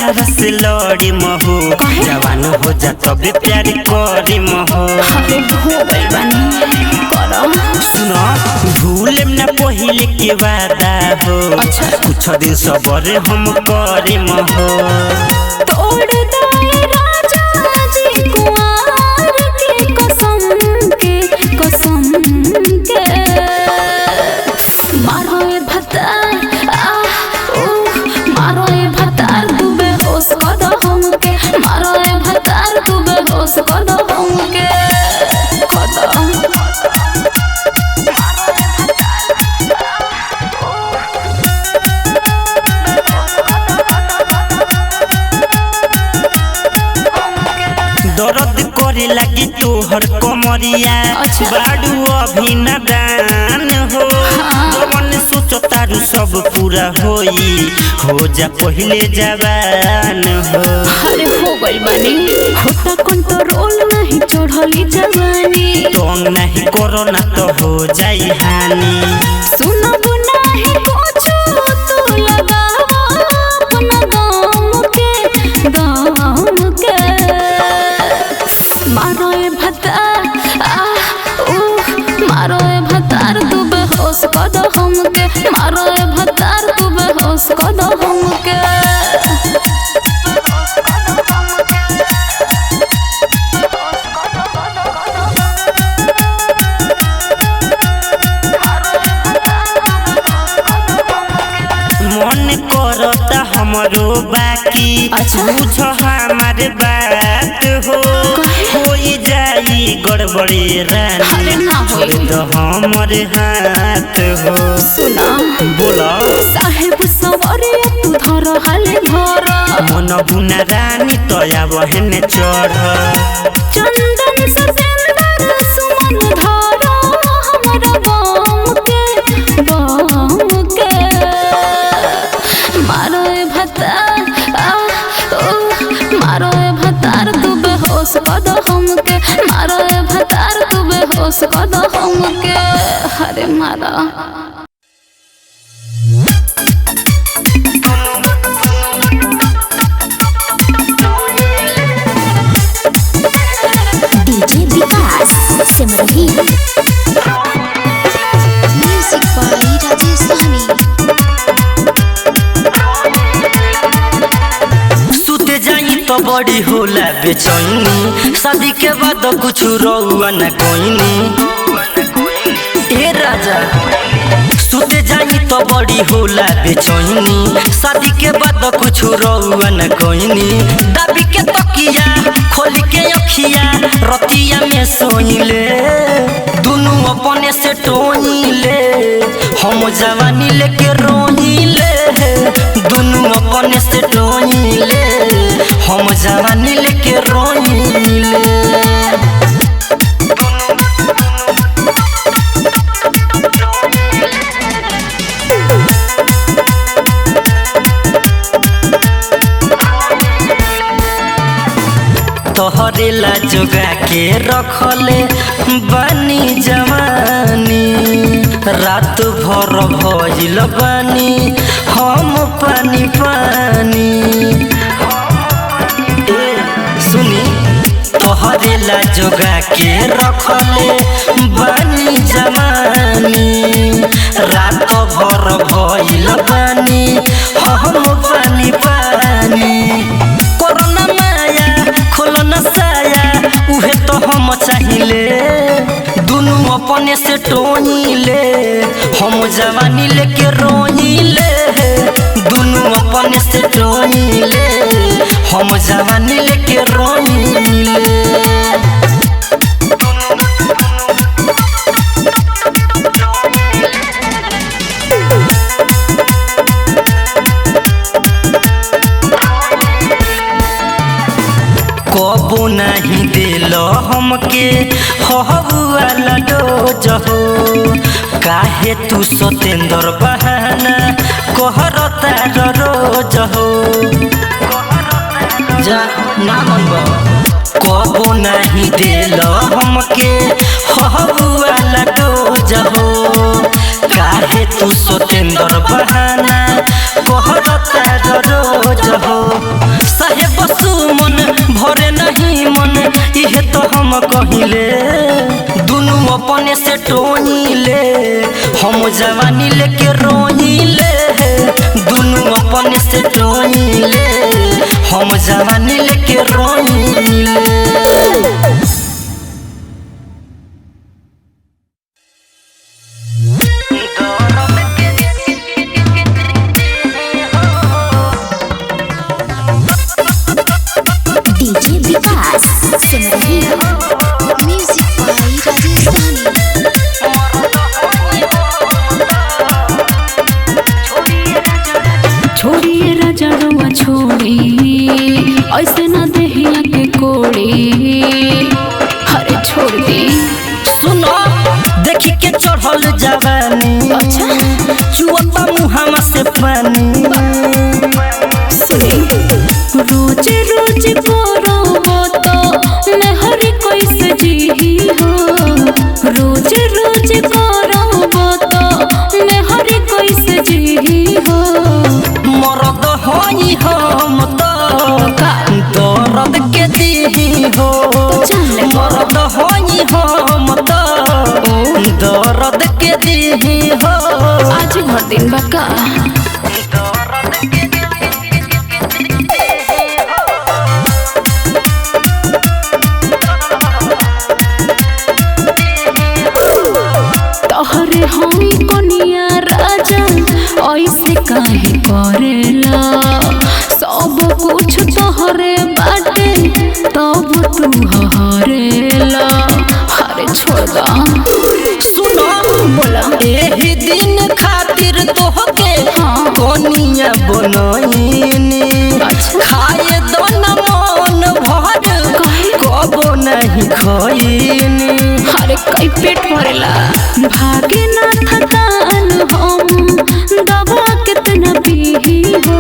तहरा से लड़ी महू जवान हो जा तबे प्यार करी महू सुनो भूले ना पहले के वादा हो कुछ दिन सबर हम करे महू तोड़ दे राजा जी कुंवर के कसम के मारो ए भतार मारो ए भतार तू बेहोश कर दो हमके मारो ए भतार तू बेहोश कर दो हमके दर्द करे लगी तोहर कमरिया बाडू अभी नादान हो जवन सोचो तारू सब पूरा होई हो जा पहले जवान हो अरे हो गइल बानी होता कंट्रोल नहीं चढ़ली जवानी तंग नहीं करो ना तो हो जाई हानि सुनब नहीं कुछ तू लगावा अपना दाम के मारो ए भतार मारो ए भतार तू बेहोश कर दो हमके मारो ए भतार तू बेहोश कर दो हमके मन करता हमरो बाकी बुझ हमार बात हो जाई गड़बड़ी रानी छोड़ दो हमर हाथ हो सुना बोला साहेब सवारे तू धर हाले धर मन बुना रानी तया बहन चढ़ चंदन सतेंदर सुमन धर हमरा बम के मारो ए भतार मारो ए भतार तू बेहोश कर दो हमके मारो ए भतार तू बेहोश कर दो हमके अरे मारा DJ Vikas Simrahi music by Rajesh Sahni सुते जाई तो बड़ी होला बेचैनी शादी के बाद कुछ रहुआ न कोईनी ए राजा सुते जाई तो बड़ी होला बेचैनी शादी के बाद कुछ रहुआ न कोईनी दबी के तकिया खोल के अखिया रतिया में सोइले दोनों अपने से टोइले हम जवानी लेके रोइले दोनों अपने से टोइले हम जवानी लेके रोइले तोहरे ला जोगा के रखले बानी जवानी रात भर भइल बानी हम पानी पानी सुनी तोहरे ला जोगा के रखले बानी जवानी रात भर भइल बानी हम पानी पानी कोरोना माया खोलना साया उहे तो हम चाहिए दोनों अपने से टोइले हम जवानी लेके रोइले दोनों अपने से टोइले हम जवानी लेके रोइले कबो नहीं दिल हमके हबुआला डोज हो काहे तू सतेंद्र बहाना कहरता रोज हो जा ना मनबो कबो नहीं दिल हमके हबुआला डोज हो काहे तू सतेंद्र बहाना कहरता रोज हो हम कहिले दुनु अपने से टोहिले हम जवानी लेके रोहिले दुनु अपने से टोहिले हम जवानी लेके रोहिले। डीजे विकास सिमरही म्यूजिक बाई राजेश छोड़िए राजा रुआ छोड़ी ऐसे ना देहिया के कोड़ी हरे छोड़ दी। सुनो देखी के चढ़ल जवानी अच्छा चुअता मुहामा से पानी रोज रोज करो तो मेहरी कैसे जी हो रोज रोज करो तो मेहरी कैसे जी हो मरद होई हम तो दर्द के दी हो मरद होई हम तो दर्द के दी हो आज भर दिन बका तोहरे हम कनिया राजा ऐसे काहे करेला सब कुछ तोहरे बाटे तब तू हरेला हरे छोड़ दा। सुनो बोला एही दिन खातिर तोहके कनिया बनईनी खाए दो न मन भर कबो नहीं खईनी हरे कई पेट भरेला भागे ना थकान हम दवा कितना पी हो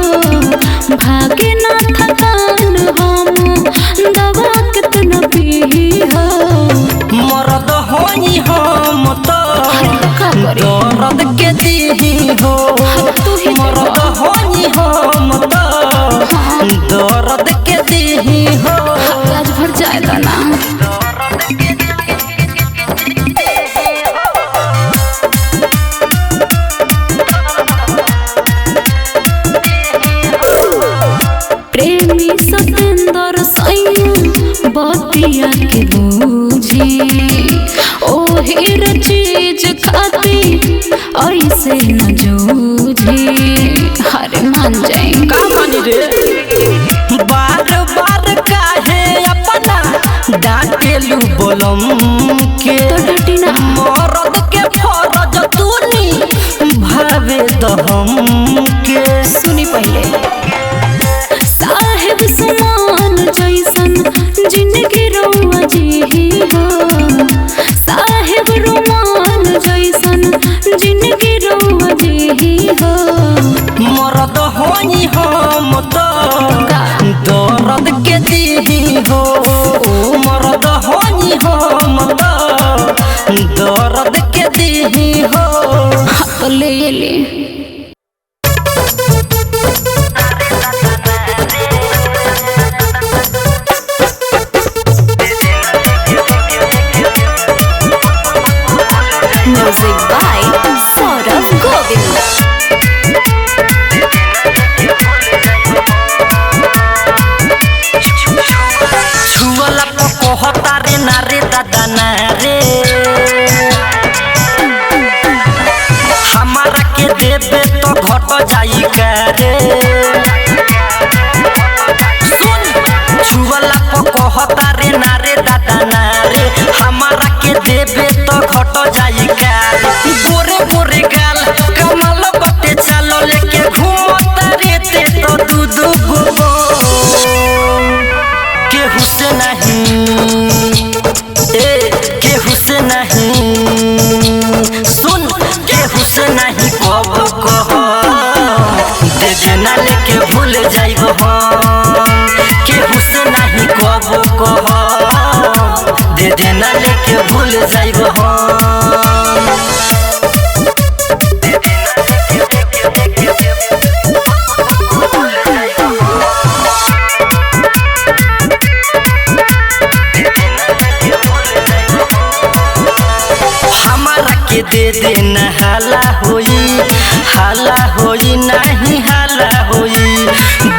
भागे ना थकान हम दवा कितना पी हो मरद होई हम तो दर्द के दी हो मरद होई हम तो दर्द के दी हो आज भर जाएगा ना प्रेमी सतेंद्र सैया बतिया के बूझी ओ हीर चीज खाती ऐसे न जूझी हरे मान जाए का मानी रे बार बार काहे अपना डांटेलू बोलम के तो डटी ना मरद के फरज तूनी भावे दहम के सुनी पहले साहेब समान जैसन जिंदगी रउआ जी हो साहेब रुमान जैसन जिंदगी रउआ जी हो मरद होई हम तो दर्द के दी हो मरद होई हम तो दर्द के दी हो तो ले ले म्यूजिक बाय सौरभ गोविंद छुअला कहता रे ना रे दादा ना रे हमारा के देबे तो घट जाई का रे सुन छुअला कहता रे ना रे दादा ना रे हमारा के देबे तो घट जाई का रे गोरे गोरे गाल कमाल बटे चालो लेके घूमता रे ते तो दूध गो केहू से नहीं केहू से नहीं सुन केहू से नहीं कब कह दे देना लेके भूल जाइब हम केहू से नहीं कब कह दे देना लेके भूल जाइब हम हाला होई नहीं हाला होई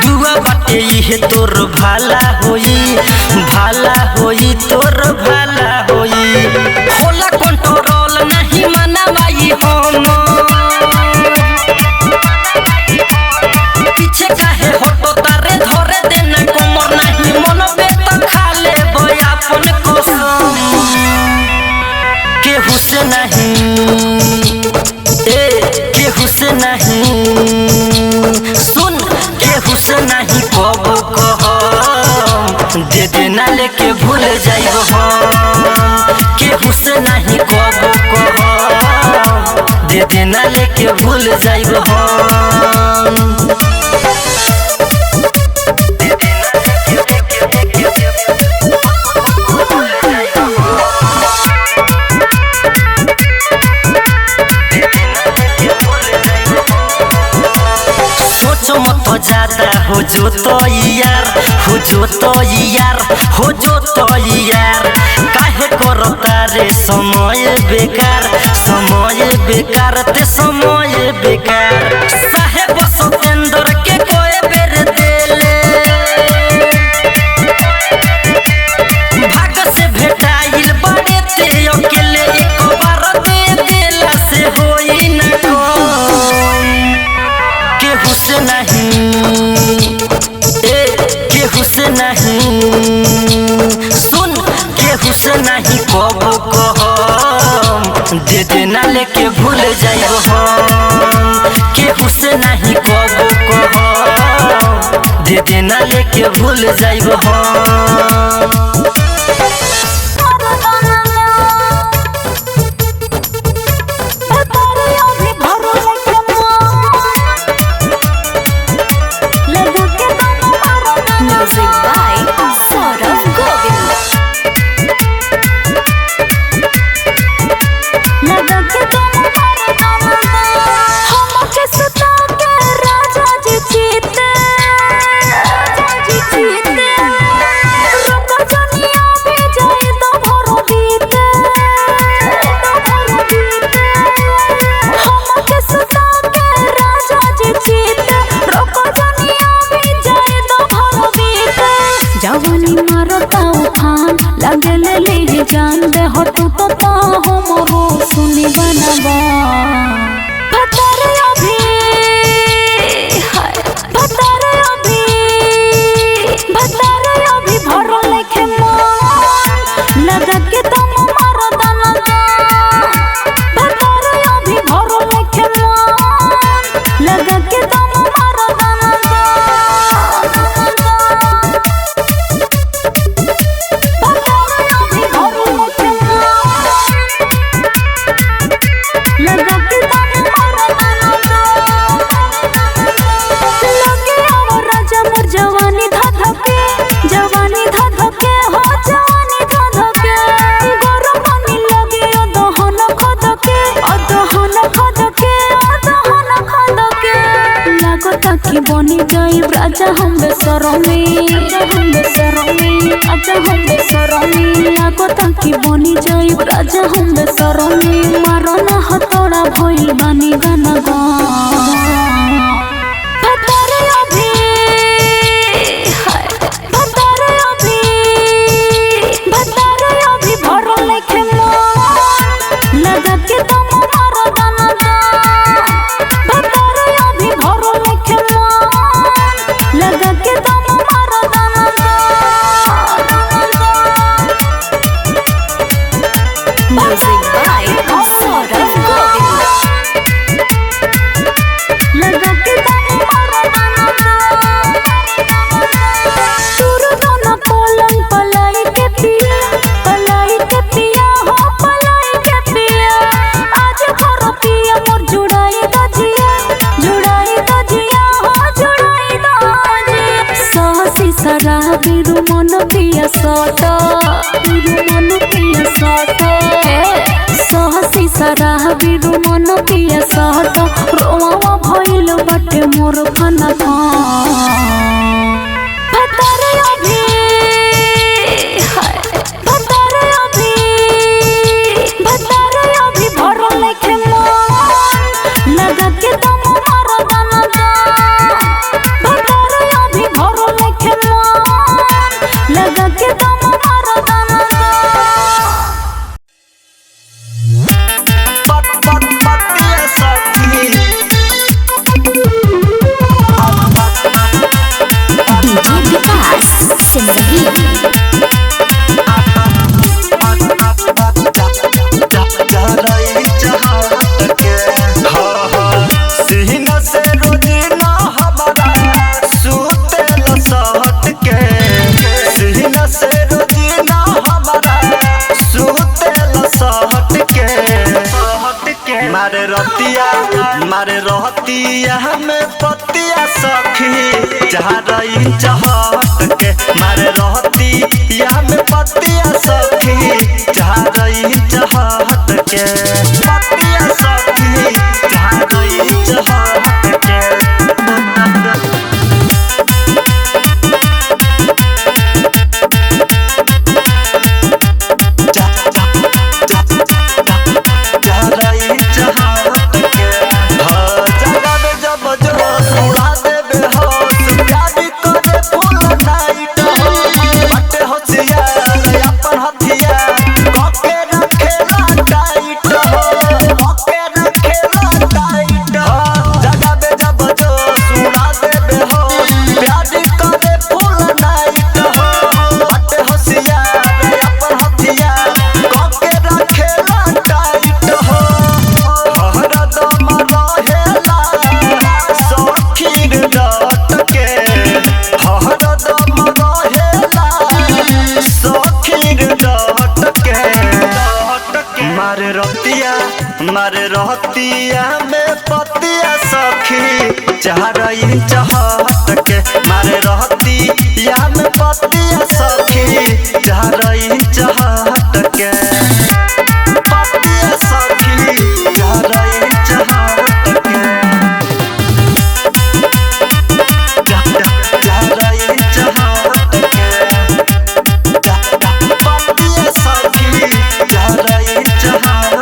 दुआ बाटे इहे तोर भाला होई तोर भाला होई होला कंट्रोल नहीं मनवाई हम पीछे काहे हटो तारे धरे देना कमर नहीं मनबे त खाले बयापन कसम केहू से नहीं सुन केहू से नहीं कबो कहम दे देना लेके भूल जाइब हम केहू से नहीं कबो कहम दे देना लेके भूल जाइब हम ज्यादा हो जो तो यार काहे करता रे समय बेकार ते समय बेकार साहेब सतेंद्र के कोई बेर देले भाग से भेटाइल बड़े ते अकेले एक बार दे देला से होई न केहू से नहीं सुन केहू से नहीं कबो कहम दे देना लेके भूल जाइब हम केहू से नहीं कबो कहम दे देना लेके भूल जाइब हम Music by Saurav Govind. जवानी मारता उफान लगे ले जान दे हटू तो हमरो सुनी बनबा भतर अभी भरो लेखे मन लगा के तुम मारो दाना भतर अभी भरो लेखे मन लगा के तुम मारो दाना बनी जाई राजा हम बेसरमी आगो ताकि बनी जाई राजा हम बेसरमी मारो ना हतोड़ा भइल बानी गाना गा भरो लेखे मन लगा के तुम मारो दाना भरो लेखे मन लगा के तुम मारो दाना Music by Saurav Govind. लगा के तुम मारो दाना सुर दोना पलंग पलाई के पिया हो पलाई के पिया आज घर पिया मोर जुड़ाई दजिया हो जुड़ाई दजिया सासी शराबी मन पिया सटा सहसी शराबी मन पिया सटा रोवा भइल बटे मोर खाना भतर अभी भरो लेखे मन रतिया मारे रहतिया में पतिया सखी जहाँ रही चाहत के मारे रहतिया में पतिया सखी जहाँ रही चाहत के पतिया सखी जहाँ रही चाहत के मारे रहतिया में पतिया सखी जहाँ रही चाहत के मारे रहतिया में पतिया सखी जहाँ रही चाहत के पतिया सखी जहाँ रही चाहत के जहाँ रही चाहत के पतिया सखी जहाँ रही चाहत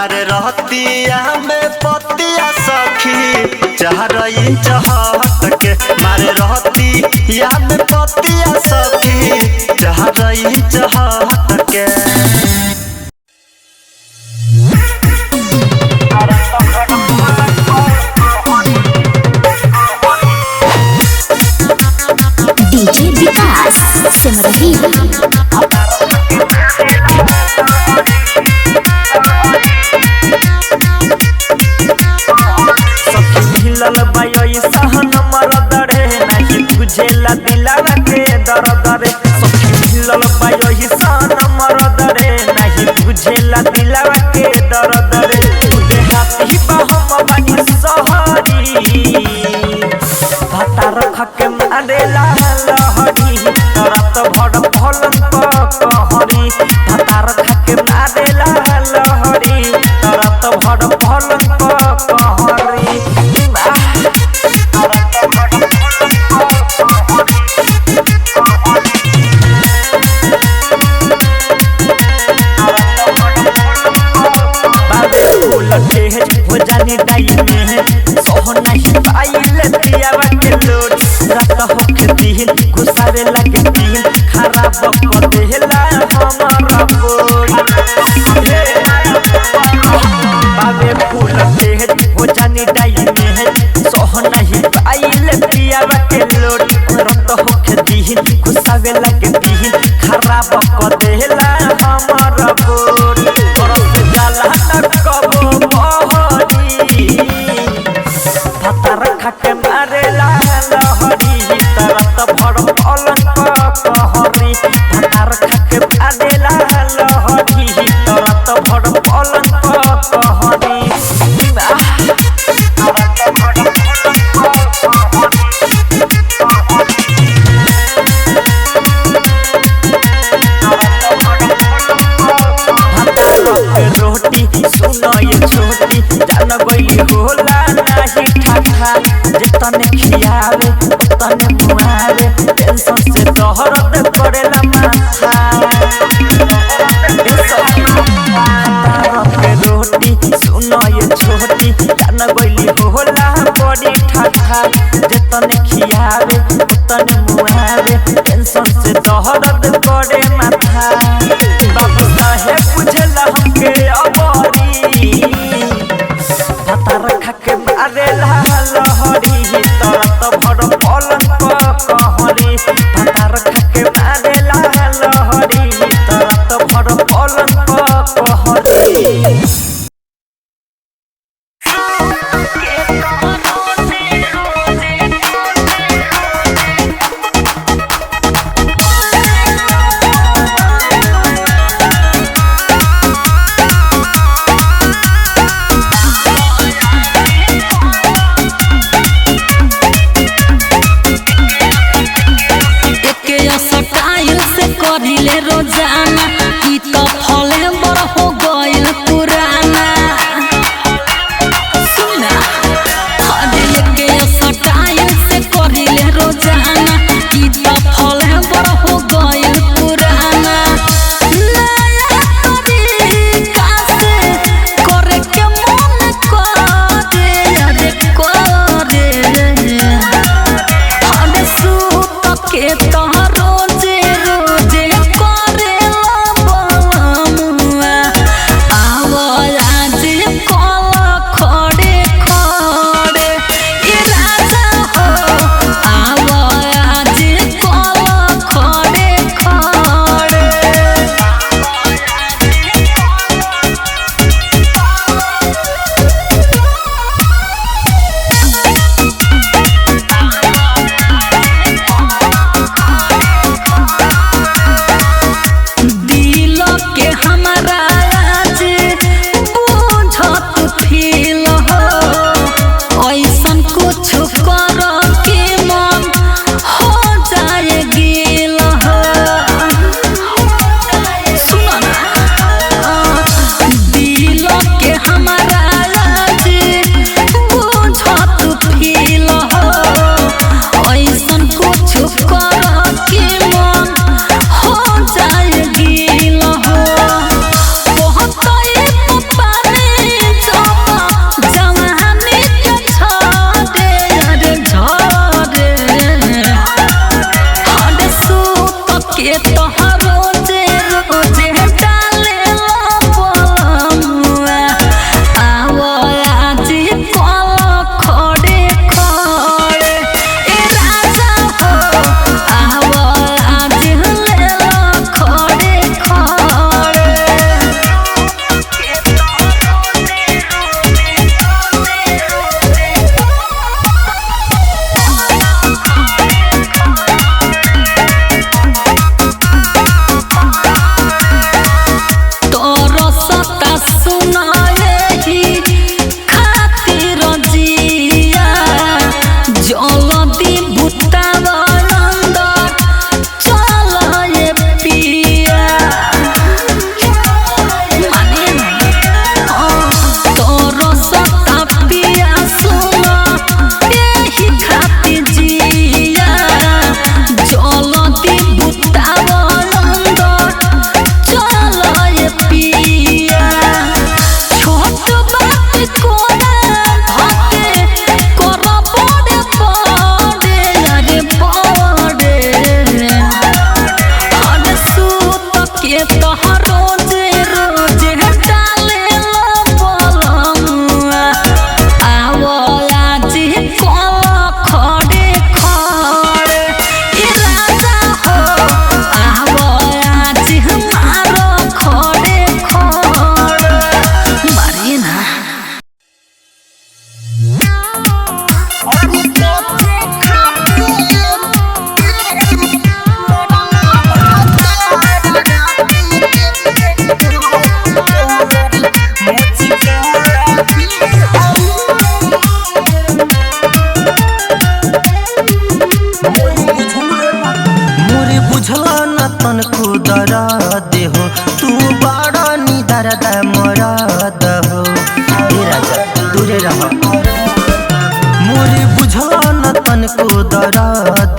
मारे रहतिया में पतिया सखी जहाँ रही चाहत के मारे रहतिया में पतिया सखी जहाँ रही चाहत के डीजे विकास सिमरही बुझेला दिलावा के दर्द रे सखी मिलल पाई सन मरद रे नहीं बुझेला दिलावा के दर्द रे तुझे हाथी बहम बनी सहरी भाता रख के मारेला लहरी रात भर भलन कहरी भाता रख के मारेला लहरी रात भर भलन कहरी हो जाने टाइम में सोह नहीं पाइले दियावा के लोड रात होके दिन घुसावे लगे दिन खराब कर देला हमारा बोल बाबे फूल तेज हो जाने टाइम में सोह नहीं पाइले दियावा के लोड रात होके दिन घुसावे लगे दिन खराब कर देला हमारा बोल करत जाला न कबो के मारेला लहरी तरत भर भलन कहरी भातार खाके मारेला लहरी तरत भर भलन कहरी रोटी सुनो ये छोटी जान गई होला नहीं ठाठा जितने खियावे उतने मुआवे टेंशन से दहरत करेला माथा रोटी सुनो ये छोटी जान गई बड़ी ठाठा जतने खियावे उतने मुहावे टेंशन से दहरद करे माथा बाबू साहेब बुझला हमके अबरी पता रखा के मारे लहरी तरत भर पलंग कहरी पता रखा के मारे लहरी तरत भर पलंग कहरी करिले रोजाना ई तो फले बड़ हो गइल पुराना सुना दिल के सटाई से करिले रोजाना ई तो फले बड़ हो गइल पुराना नया तरीका से करे के मन करे अरे करे हमें सूत के तोहरो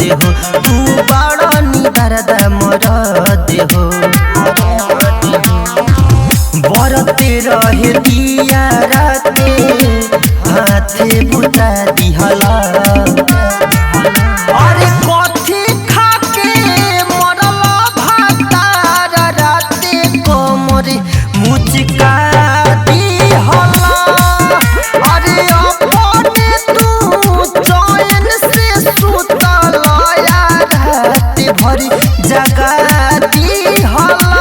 देहो तू बड़ा निदर्द मोरा देहो बरते रहे दिया राते हाथ साथे बुता दिहला अरे कथी खाके मरल भातार राते कमर मुचका दिहला अरे अपने तू चैन से सुतल रात भरी जगा दिहला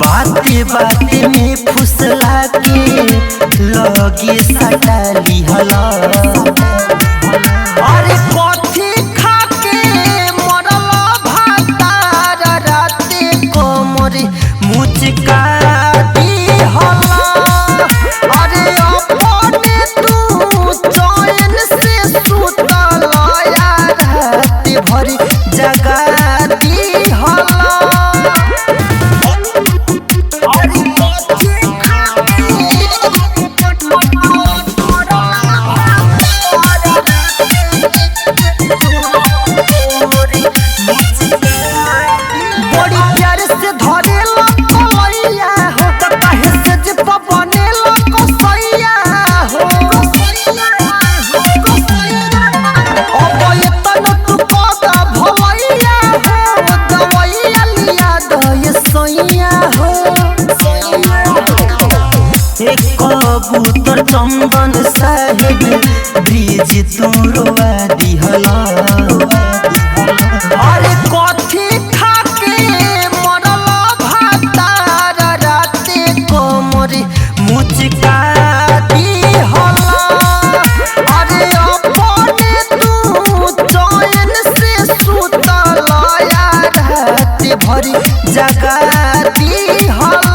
बाते बाते में फुसला के लगे सटा लिहला अरे कथी खाके मरल भातार राते कमर मुचका दिहला अरे अपने तू चैन से सुतल रात भरी जगा दिहला कबूतर चंदन साहेब ब्रिज तोड़वा दिहला अरे कथी खाके मरल भातार राते कमर मुचका दिहला अरे अपने तू चैन से सुतल रात भरी जगा दिहला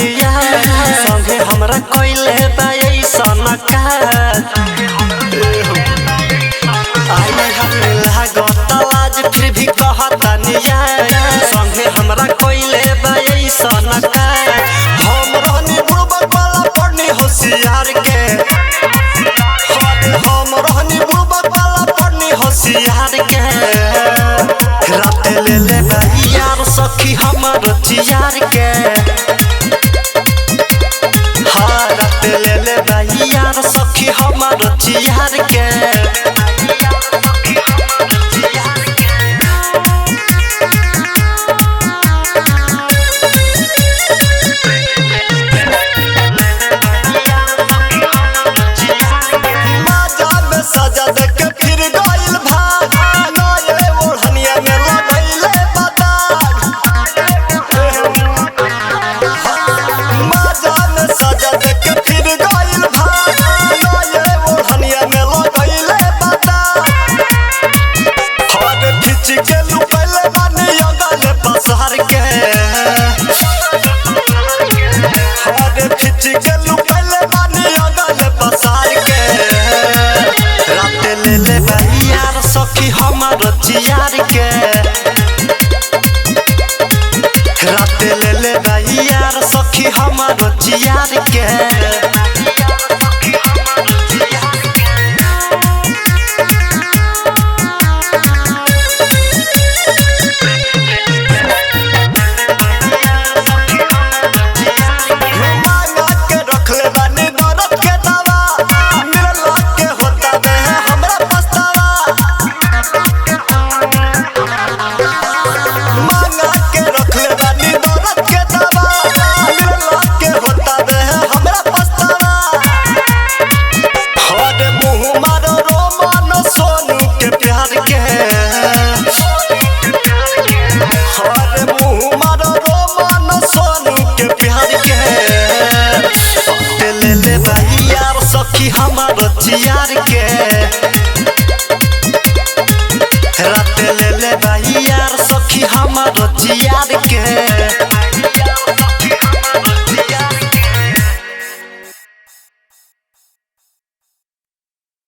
संगे हमरा कोइले बाई सनका आई हमें लागत आज फिर भी कहतनी संगे हमरा कोइले बाई सनका हम रहनी बुड़बक वाला पढ़नी होशियार के हम रहनी बुड़बक वाला पढ़नी होशियार के रात ले ले बाई यार सखी हमर चियार के ले ले भाई यार सखी हमार चियार के सजा देख के फिर गइल भाग नए ओढ़निया में लगइले बताग मजा में सजा देख के फिर गइल भाग नए ओढ़निया में लगइले कुछ यार